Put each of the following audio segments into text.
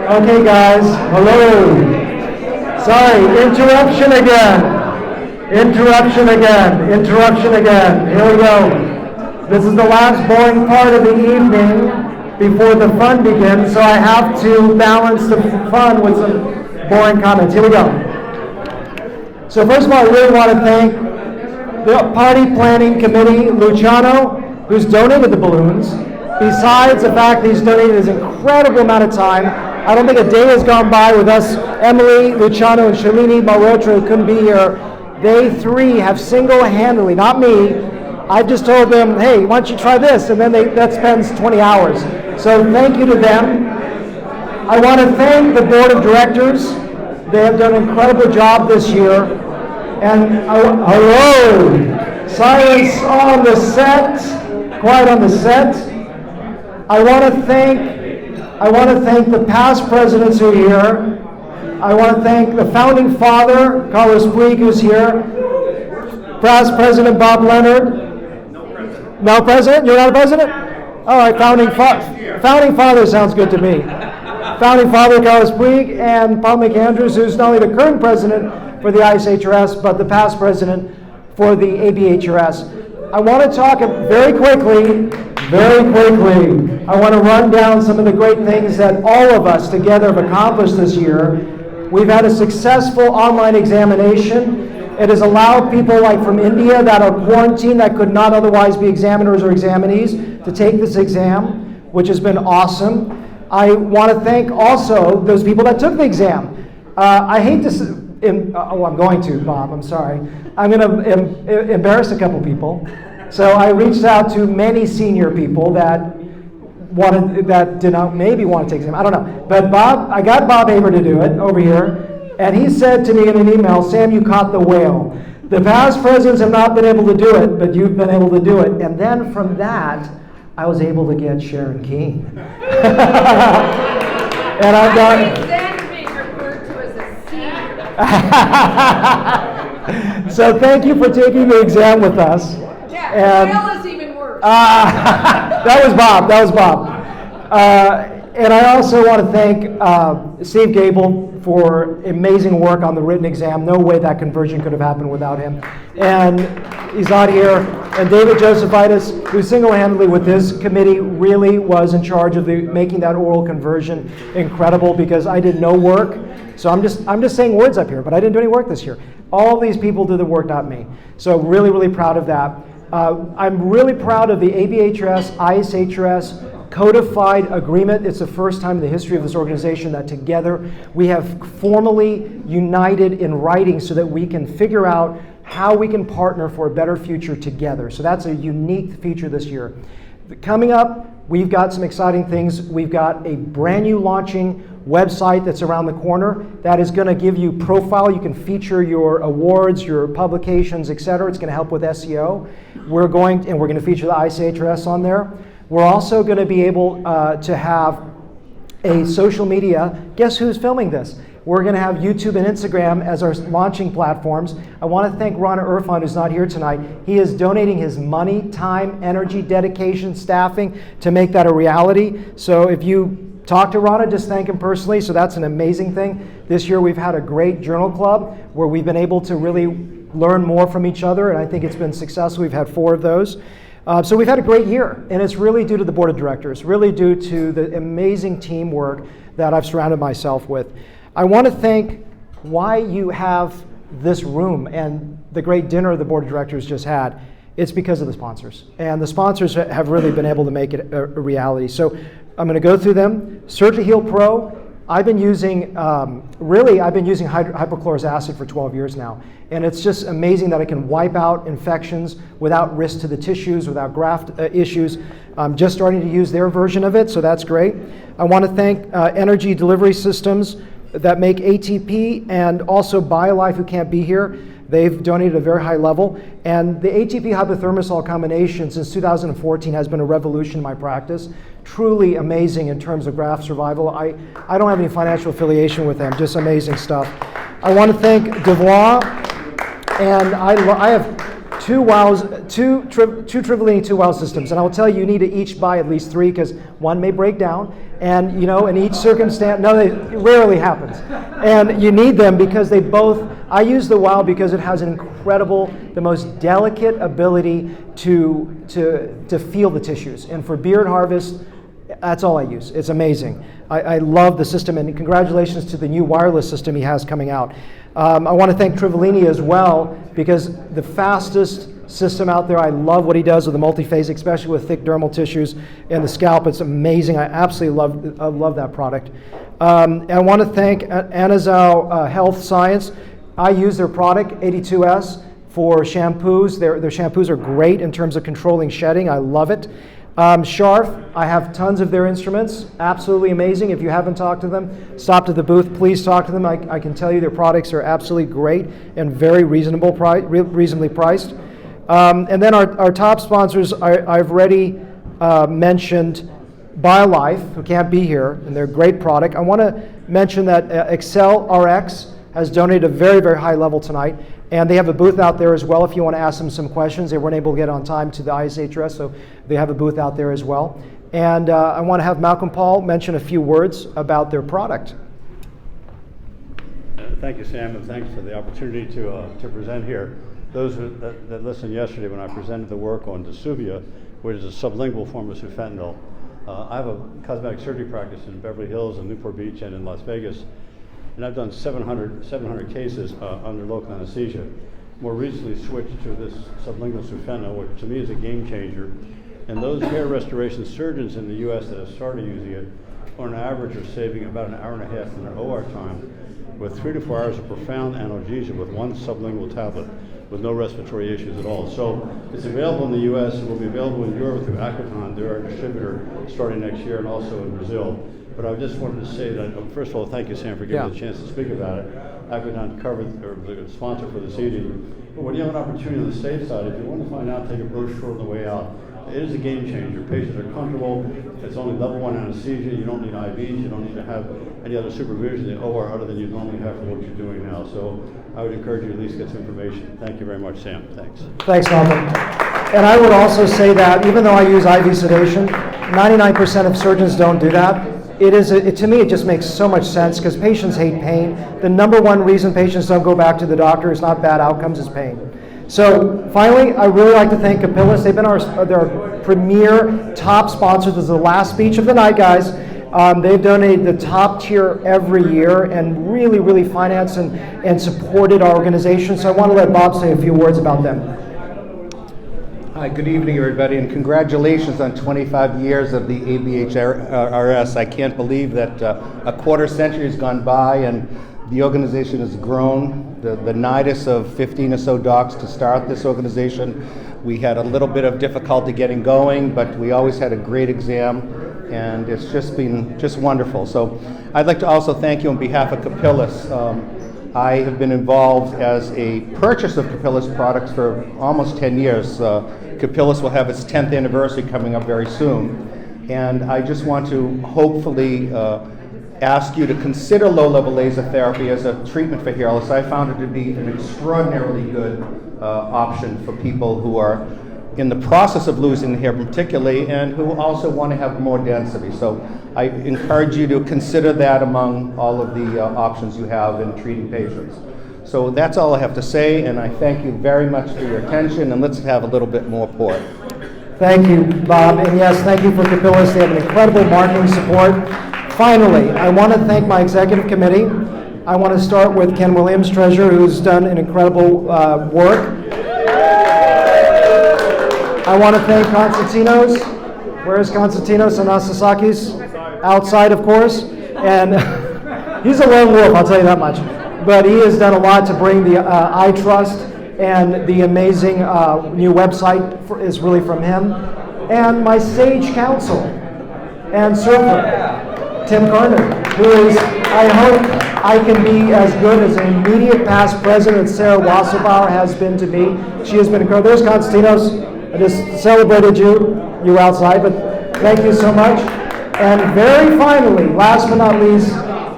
Okay, guys. Hello. Sorry, interruption again. Here we go. This is the last boring part of the evening before the fun begins, so I have to balance the fun with some boring comments. Here we go. So first of all, I really want to thank the Party Planning Committee, Luciano, who's donated the balloons. Besides the fact that he's donated his incredible amount of time, I don't think a day has gone by with us, Emily, Luciano, and Shalini Malhotra, who couldn't be here. They three have single-handedly, not me, I just told them, hey, why don't you try this? And then that spends 20 hours. So thank you to them. I want to thank the board of directors. They have done an incredible job this year. And hello, silence on the set, quiet on the set. I want to thank the past presidents who are here. I want to thank the founding father, Carlos Puig, who's here. Past President Bob Leonard. No president? You're not a president? All right, founding father sounds good to me. Founding father Carlos Puig and Paul McAndrews, who's not only the current president for the ABHRS, but the past president for the ABHRS. I want to talk very quickly, I want to run down some of the great things that all of us together have accomplished this year. We've had a successful online examination. It has allowed people like from India that are quarantined, that could not otherwise be examiners or examinees, to take this exam, which has been awesome. I want to thank also those people that took the exam. I hate to, I'm going to, Bob, I'm sorry. I'm going to embarrass a couple people. So I reached out to many senior people that did not maybe want to take the exam. I don't know. But Bob, I got Bob Haber to do it over here. And he said to me in an email, Sam, you caught the whale. The past presidents have not been able to do it, but you've been able to do it. And then from that, I was able to get Sharon King. And I've got... being referred to as a senior. So thank you for taking the exam with us. Yeah, the whale is even worse. That was Bob. And I also want to thank Steve Gable for amazing work on the written exam. No way that conversion could have happened without him. And he's not here. And David Josephitis, who single-handedly with this committee really was in charge of making that oral conversion incredible, because I did no work. So I'm just saying words up here, but I didn't do any work this year. All these people did the work, not me. So really, really proud of that. I'm really proud of the ABHRS, ISHRS codified agreement. It's the first time in the history of this organization that together we have formally united in writing so that we can figure out how we can partner for a better future together. So that's a unique feature this year. Coming up, we've got some exciting things. We've got a brand new launching website that's around the corner that is going to give you profile. You can feature your awards, your publications, etc. It's going to help with SEO. We're going to feature the ICHRS on there. We're also going to be able to have a social media. Guess who's filming this? We're going to have YouTube and Instagram as our launching platforms. I want to thank Rana Irfan, who's not here tonight. He is donating his money, time, energy, dedication, staffing to make that a reality. So if you talk to Rana, just thank him personally. So that's an amazing thing. This year we've had a great journal club where we've been able to really learn more from each other, and I think it's been successful. We've had 4 of those. So we've had a great year, and it's really due to the board of directors, really due to the amazing teamwork that I've surrounded myself with. I want to thank why you have this room and the great dinner the board of directors just had. It's because of the sponsors, and the sponsors have really been able to make it a reality. So I'm going to go through them. Surgery Heal Pro. I've been using hypochlorous acid for 12 years now, and it's just amazing that I can wipe out infections without risk to the tissues, without graft issues. I'm just starting to use their version of it, so that's great. I want to thank Energy Delivery Systems that make ATP, and also BioLife, who can't be here. They've donated at a very high level, and the ATP hypothermosol combination since 2014 has been a revolution in my practice. Truly amazing in terms of graft survival. I don't have any financial affiliation with them, just amazing stuff. I want to thank Devoir, and I have two Trivellini 2-well systems, and I will tell you, you need to each buy at least 3 because one may break down, and in each circumstance, it rarely happens, and you need them because they both. I use the well because it has an incredible, the most delicate ability to feel the tissues, and for beard harvest, that's all I use. It's amazing. I love the system, and congratulations to the new wireless system he has coming out. I want to thank Trivellini as well, because the fastest system out there. I love what he does with the multiphasic, especially with thick dermal tissues and the scalp. It's amazing. I absolutely love that product. And I want to thank Anazao Health Science. I use their product, 82S, for shampoos. Their shampoos are great in terms of controlling shedding. I love it. Sharf, I have tons of their instruments. Absolutely amazing. If you haven't talked to them, stop at the booth. Please talk to them. I can tell you their products are absolutely great and very reasonably priced. And then our top sponsors, I've already mentioned BioLife, who can't be here, and they're a great product. I want to mention that Excel RX has donated a very, very high level tonight. And they have a booth out there as well if you want to ask them some questions. They weren't able to get on time to the ABHRS, so they have a booth out there as well. And I want to have Malcolm Paul mention a few words about their product. Thank you, Sam, and thanks for the opportunity to present here. Those that listened yesterday when I presented the work on Dysuvia, which is a sublingual form of sufentanil. I have a cosmetic surgery practice in Beverly Hills and Newport Beach and in Las Vegas. And I've done 700 cases under local anesthesia. More recently switched to this sublingual sufentanil, which to me is a game changer. And those hair restoration surgeons in the US that have started using it, on average, are saving about an hour and a half in their OR time, with 3 to 4 hours of profound analgesia with one sublingual tablet, with no respiratory issues at all. So it's available in the US, it will be available in Europe through Aquaton, they're our distributor, starting next year, and also in Brazil. But I just wanted to say that, first of all, thank you, Sam, for giving me the chance to speak about it. Aquaton covered, or the sponsor for this evening. But when you have an opportunity on the state side, if you want to find out, take a brochure on the way out. It is a game changer. Patients are comfortable. It's only level 1 anesthesia. You don't need IVs. You don't need to have any other supervision in the OR other than you normally have for what you're doing now. So I would encourage you to at least get some information. Thank you very much, Sam. Thanks. Thanks, Malcolm. And I would also say that even though I use IV sedation, 99% of surgeons don't do that. To me, it just makes so much sense because patients hate pain. The number one reason patients don't go back to the doctor is not bad outcomes, it's pain. So finally, I really like to thank Capillus. They've been their premier top sponsor. This is the last speech of the night, guys. They've donated the top tier every year and really, really financed and supported our organization. So I want to let Bob say a few words about them. Hi, good evening, everybody, and congratulations on 25 years of the ABHRS. I can't believe that a quarter century has gone by and the organization has grown. The nidus of 15 or so docs to start this organization. We had a little bit of difficulty getting going, but we always had a great exam, and it's just been wonderful. So I'd like to also thank you on behalf of Capillus. I have been involved as a purchase of Capillus products for almost 10 years. Capillus will have its 10th anniversary coming up very soon. And I just want to hopefully ask you to consider low-level laser therapy as a treatment for hair loss. I found it to be an extraordinarily good option for people who are in the process of losing hair particularly, and who also want to have more density. So I encourage you to consider that among all of the options you have in treating patients. So that's all I have to say, and I thank you very much for your attention, and let's have a little bit more port. Thank you, Bob, and yes, thank you for Capillus. They have an incredible marketing support. Finally, I want to thank my executive committee. I want to start with Ken Williams, treasurer, who's done an incredible work. I want to thank Konstantinos. Where is Konstantinos and Sasakis? Outside, of course. And he's a lone wolf, I'll tell you that much. But he has done a lot to bring the iTrust, and the amazing new website is really from him. And my sage counsel and surfer, Tim Carter, who is, I hope I can be as good as an immediate past president Sarah Wasserbauer has been to me. She has been incredible. There's Konstantinos. I just celebrated you outside, but thank you so much. And very finally, last but not least,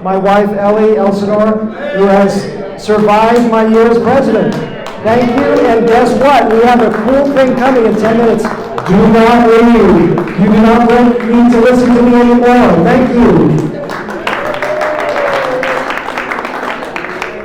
my wife, Ellie Elsinore, who has survived my year as president. Thank you, and guess what? We have a cool thing coming in 10 minutes. Do not leave. You do not need to listen to me anymore. Thank you.